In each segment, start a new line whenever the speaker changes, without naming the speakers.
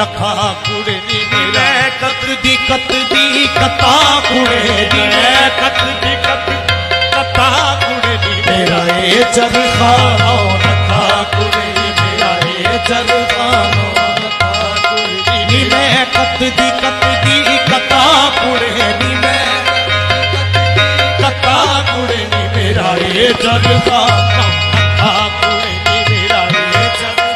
ਲੱਖਾਂ ਕੁੜੇ ਨੀ ਮੇਰਾ ਕੱਤ ਦੀ ਕਤਾ ਕੁੜੇ ਨੀ ਮੈਂ ਕੱਤ ਦੀ ਕਤਾ ਕੁੜੇ ਨੀ ਮੇਰਾ ਇਹ ਚਰਖਾ ਨੌ ਲੱਖਾਂ ਕੁੜੇ ਨੀ ਮੇਰਾ ਇਹ ਚਰਖਾ ਨੌ ਲੱਖਾਂ ਕੁੜੇ ਨੀ ਮੈਂ ਕੱਤ ਦੀ ਕਤਾ ਕੁੜੇ ਨੀ ਮੈਂ ਕਤਾ ਕੁੜੇ ਨੀ ਮੇਰਾ ਇਹ ਚਰਖਾ ਨੌ ਲੱਖਾਂ ਕੁੜੇ ਨੀ ਮੇਰਾ ਇਹ ਚਰਖਾ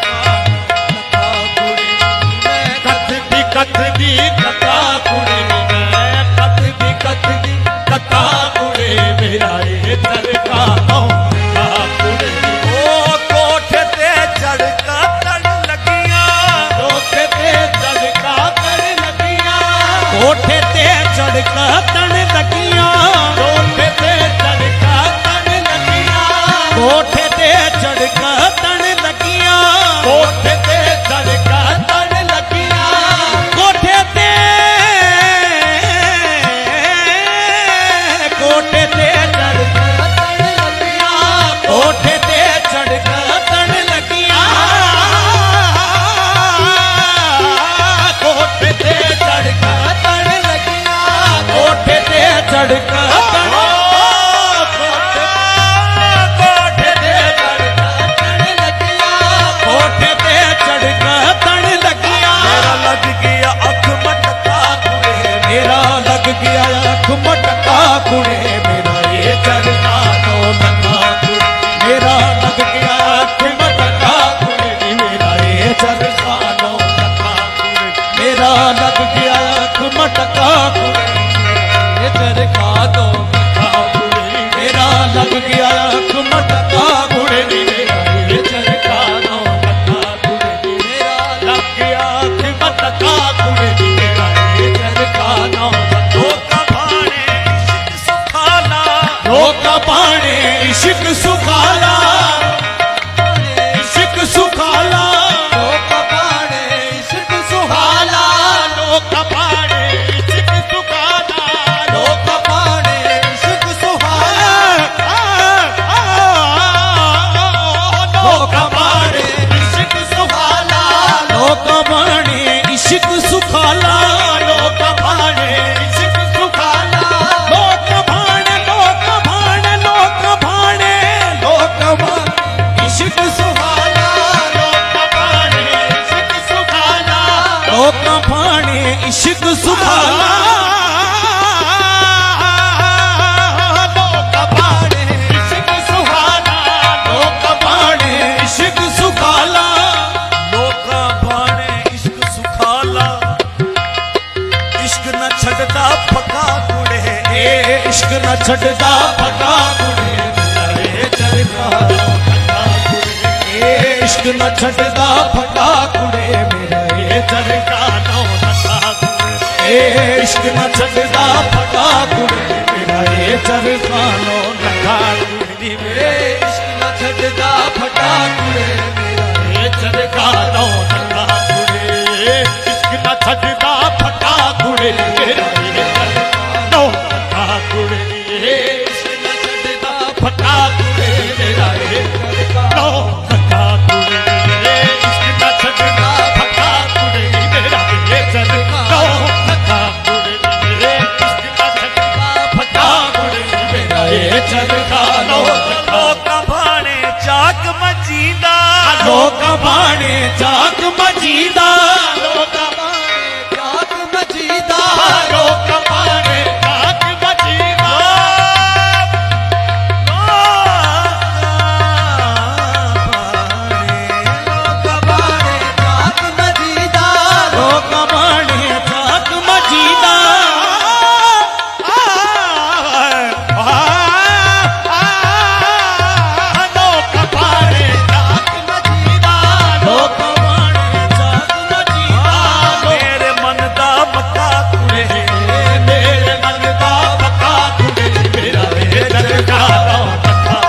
ਕੱਤ ਦੀ ਕਤਾ ਕੁੜੇ ਨੀ ਮੈਂ ਕੱਤ ਦੀ ਕਤਾ ਕੁੜੇ ਮੇਰਾ ਇਹ ਚਰਖਾ ਨੌ ਲੱਖਾਂ ਕੁੜੇ ਨੀ
ਉਹ ਕੋਠੇ ਤੇ ਚੜ ਕੱਤਣ ਲੱਗੀਆਂ
ਕੋਠੇ ਤੇ ਚੜ ਕੱਤਣ ਲੱਗੀਆਂ ਕੋਠੇ ਤੇ ਚੜ ਕੱਤਣ ਲੱਗੀਆਂ ਕੋਠੇ ਤੇ ਚੜ ਕੱਤਣ ਲੱਗੀਆਂ ਕੋਠੇ ਤੇ ਚੜ ਕੱਤਣ ਲੱਗੀਆਂ ਕੋਠੇ ਤੇ ਚੜ ਕੱਤਣ ਲੱਗੀਆਂ ਕੋਠੇ ਤੇ ਚੜ ਕੱਤਣ ਲੱਗੀਆਂ ਕੋਠੇ ਤੇ ਚੜ ਕੱਤਣ ਲੱਗੀਆਂ ਕੋਠੇ ਤੇ ਚੜ ਕੱਤਣ ਲੱਗੀਆਂ ਕੋਠੇ ਤੇ ਚੜ ਕੱਤਣ ਕੋਠੇ ਤੇ ਚੜ ਕੱਤਣ ਲੱਗੀਆਂ ਕੋਠੇ ਤੇ ਚੜ ਕੱਤਣ ਲੱਗੀਆਂ
ਮੇਰਾ ਲੱਗ ਗਿਆ ਅੱਖ ਮਟਕਾ ਕੁੜੇ
ਮੇਰਾ ਲੱਗ ਗਿਆ ਅੱਖ ਮਟਕਾ ਕੁੜੇ ਮੇਰਾ ਇਹ ਚਰਖਾ ਨੌ ਲੱਖਾਂ ਕੁੜੇ ਮੇਰਾ ਲੱਗ ਗਿਆ ਅੱਖ ਮਟਕਾ ਕੁੜੇ ਮੇਰਾ ਇਹ ਚਰਖਾ ਨੌ ਲੱਖਾਂ ਕੁੜੇ ਮੇਰਾ ਲੱਗ ਗਿਆ ਅੱਖ ਮਟਕਾ ਕੁੜੇ ਇਹ ਚਰਖਾ ਨੌ ਲੱਖਾਂ ਕੁੜੇ ਮੇਰਾ ਲੱਗ ਗਿਆ ਅੱਖ ਮਟਕਾ ਕੁੜੇ ਮੇਰਾ ਇਹ ਚਰਖਾ ਨੌ ਲੱਖਾਂ ਕੁੜੇ ਮੇਰਾ ਲੱਗ ਗਿਆ ਅੱਖ ਮਟਕਾ ਕੁੜੇ ਮੇਰਾ ਇਹ ਚਰਖਾ ਨੌ
ਲੋਕਾਂ ਭਾਣੇ ਇਸ਼ਕ ਸੁਖਾਲਾ
ਲੋਕ ਪਾਣੇ ਇਸ਼ਕ ਸੁਖਾਲਾ ਇਸ਼ਕ ਸੁਖਾਲਾ ਲੋਕ ਪਾਣੇ ਇਸ਼ਕ ਸੁਖਾਲਾ ਲੋਕ ਪਾਣੇ ਇਸ਼ਕ ਸੁਖਾਲਾ ਲੋਕ ਪਾਣੇ ਇਸ਼ਕ ਸੁਖਾਲਾ ਲੋਕ ਪਾਣੇ ਇਸ਼ਕ ਸੁਖਾਲਾ ਲੋਕ ਪਾਣੇ ਇਸ਼ਕ ਸੁਖਾਲਾ ਲੋਕ ਪਾਣੇ ਇਸ਼ਕ ਸੁਖਾਲਾ ਲੋਕ ਭਾਣੇ ਲੋਕ ਭਾਣੇ ਲੋਕ ਭਾਣੇ ਲੋਕ ਭਾਣੇ ਇਸ਼ਕ ਸੁਖਾਲਾ ਲੋਕ ਭਾਣੇ ਇਸ਼ਕ ਸੁਖਾਲਾ ਲੋਕ ਭਾਣੇ ਇਸ਼ਕ ਸੁਖਾਲਾ ਲੋਕ ਭਾਣੇ ਇਸ਼ਕ ਸੁਖਾਲਾ ਲੋਕ ਭਾਣੇ ਇਸ਼ਕ ਸੁਖਾਲਾ
ਲੋਕਾਂ ਭਾਣੇ ਇਸ਼ਕ ਸੁਖਾਲਾ ਇਸ਼ਕ ਨਾ ਛੱਡਦਾ ਫਕਾ ਕੁੜੇ
ਇਹ ਇਸ਼ਕ ਨਾ ਛੱਡਦਾ ਫਟਾ ਕੁੜੇ ਮੇਰਾ ਇਹ ਚਰਖਾ ਫਟਾ ਕੁੜੇ ਇਹ ਇਸ਼ਕ ਨਾ ਛੱਡਦਾ ਫਟਾ ਕੁੜੇ ਮੇਰਾ ਇਹ ਚਰਖਾ ਨੌ ਲੱਖਾਂ ਕੁੜੇ ਇਹ ਇਸ਼ਕ ਨਾ ਛੱਡਦਾ ਫਟਾ ਕੁੜੇ ਮੇਰਾ ਇਹ ਚਰਖਾ ਨੌ ਲੱਖਾਂ ਕੁੜੇ ਮੇਰੇ ਇਸ਼ਕ ਨਾ ਛੱਡਦਾ ਫਟਾ ਕੁੜੇ ਮੇਰਾ ਇਹ ਚਰਖਾ ਨੌ ਲੱਖਾਂ ਕੁੜੇ ਇਸ਼ਕ ਨਾ ਛੱਡਦਾ ਫਟਾ ਕੁੜੇ ਮੇਰਾ ਇਹ ਚਰਖਾ ਨੌ ਲੱਖਾਂ ਕੁੜੇ ਇਸ਼ਕ ਨਾ ਛੱਡਦਾ ਫਟਾ ਕੁੜੇ ਮੇਰਾ ਇਹ ਚਰਖਾ ਨੌ ਲੱਖਾਂ ਕੁੜੇ ਇਸ਼ਕ ਨਾ ਛੱਡਦਾ ਫਟਾ ਕੁੜੇ ਮੇਰਾ ਇਹ ਚਰਖਾ ਨੌ ਲੱਖਾਂ ਕੁੜੇ ਇਸ਼ਕ ਨਾ ਛੱਡਦਾ ਫਟਾ ਕੁੜੇ ਮੇਰਾ ਇਹ ਚਰਖਾ ਨੌ ਲੱਖਾਂ
ਲੋਕਾਂ ਭਾਣੇ ਚਾਕ ਮਜੀਦਾ
ਲੋਕ ਬਾਣੇ ਚਾਕ ਮਜੀਦਾ ਲੋਕ ਬਾਣੇ ਚਾਕ ਮਜੀਦਾ ਲੋਕ ਬਾਣੇ ਚਾਕ ਮਜੀਦਾ ਲੋਕ ਬਾਣੇ ਚਾਕ ਮਜੀਦਾ ਲੋਕ ਬਾਣੇ ਚਾਕ ਮਜੀਦਾ ਲੋਕ ਬਾਣੇ ਚਾਕ ਮਜੀਦਾ ਲੋਕ ਬਾਣੇ ਚਾਕ ਮਜੀਦਾ
ਮੇਰੇ ਮਨ ਦਾ ਮੱਕਾ ਕੁੜੇ
ਮੇਰੇ ਮਨ ਦਾ ਮੱਕਾ ਕੁੜੇ ਮੇਰਾ ਇਹ ਚਰਖਾ ਨੌ ਲੱਖਾਂ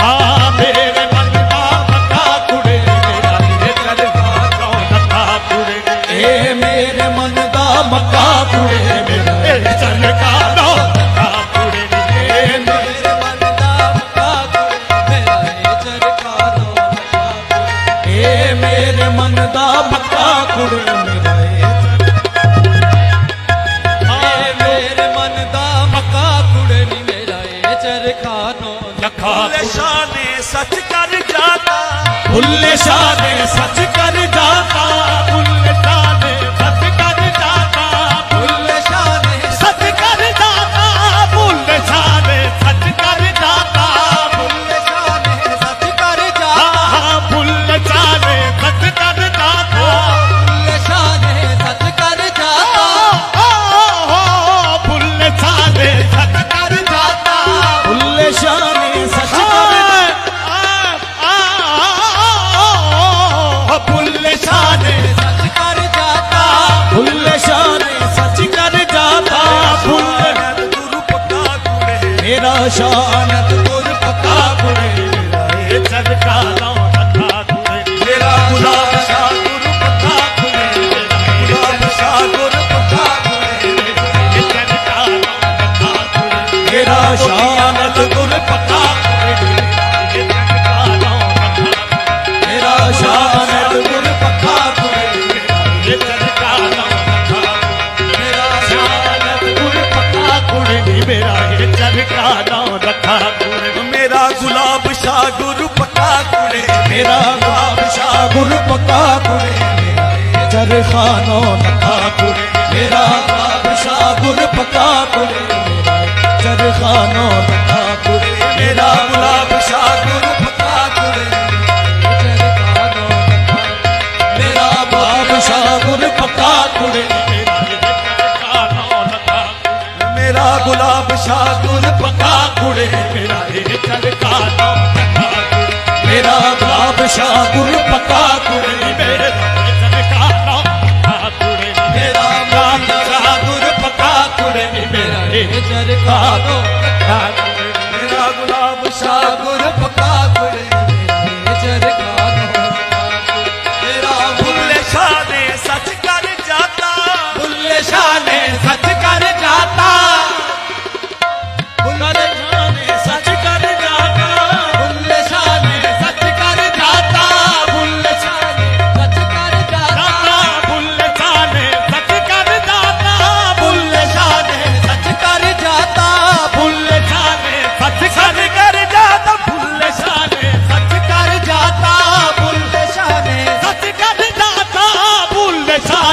ਹਾਂ ਮੇਰੇ ਮਨ ਦਾ ਮੱਕਾ ਕੁੜੇ ਮੇਰਾ ਇਹ ਚਰਖਾ ਨੌ ਲੱਖਾਂ ਕੁੜੇ ਇਹ ਮੇਰੇ ਮਨ ਦਾ ਮੱਕਾ ਕੁੜੇ ਮੇਰਾ ਇਹ ਚਰਖਾ ਨੌ ਲੱਖਾਂ ਕੁੜੇ ਇਹ ਮੇਰੇ ਮਨ ਦਾ ਮੱਕਾ ਕੁੜੇ ਮੇਰਾ ਇਹ ਚਰਖਾ ਨੌ ਲੱਖਾਂ ਕੁੜੇ ਇਹ ਮੇਰੇ ਮਨ ਦਾ ਮੱਕਾ ਕੁੜੇ
सच कर जाता
भुल्ले शाह ने सच कर जाता भुल्ले शाह ने सच कर जाता भुल्ले शाह ने सच कर जाता भुल्ले शाह ने सच कर जाता भुल्ले शाह ने सच कर जाता भुल्ले शाह ने सच कर जाता भुल्ले शाह ने सच कर जाता भुल्ले शाह ने सच कर जाता भुल्ले शाह ने सच कर भुल्ले शाह ने सच कर जाता भुल्ले शाह ने सच कर जाता भुल्ले
गुरु पक्का कुड़े
मेरा शानत गुर पका कुड़े ये चरका लो रखा कुड़े
मेरा गुलाब शाह गुरु पक्का कुड़े गुलाब शाह गुरु पक्का कुड़े
ये चरका लो रखा कुड़े मेरा शानत गुर पका कुड़े ये चरका लो रखा मेरा शानत गुर पका कुड़े ये चरका लो रखा मेरा शानत गुर पका कुड़े मेरा ये चरका लो रखा कुड़े
मेरा गुलाब शाह गुरु पक्का कुड़े
मेरा गुलाब शाह गुर पका कुड़े चरखानो नखा कुड़े मेरा गुलाब शाह गुर पका कुड़े चरखानो नखा कुड़े
मेरा गुलाब शाह गुरु पक्का कुड़े
चरखानो नखा मेरा गुलाब शाह गुर पका कुड़े चरखानो नखा
मेरा गुलाब शाह गुरु
पका कुड़े मेरा चरखानो नखा मेरा गुलाब शाह गुर पका कुड़े मेरे चरखानो नखा कुड़े मेरा गुलाब शाह गुर पका कुड़े मेरा चरखानो नखा कुड़े
मेरा गुलाब शाह गुरु पक्का कुड़े
चरखानो नखा मेरा
भुल्ले शाह ने सच कर जाता
भुल्ले शाह ने सच कर जाता भुल्ले शाह ने सच कर जाता भुल्ले शाह ने सच कर जाता भुल्ले शाह ने सच कर जाता भुल्ले शाह ने सच कर जाता भुल्ले शाह ने सच कर जाता भुल्ले शाह ने सच कर जाता भुल्ले शाह ने सच कर जाता भुल्ले शाह ने सच कर जाता भुल्ले शाह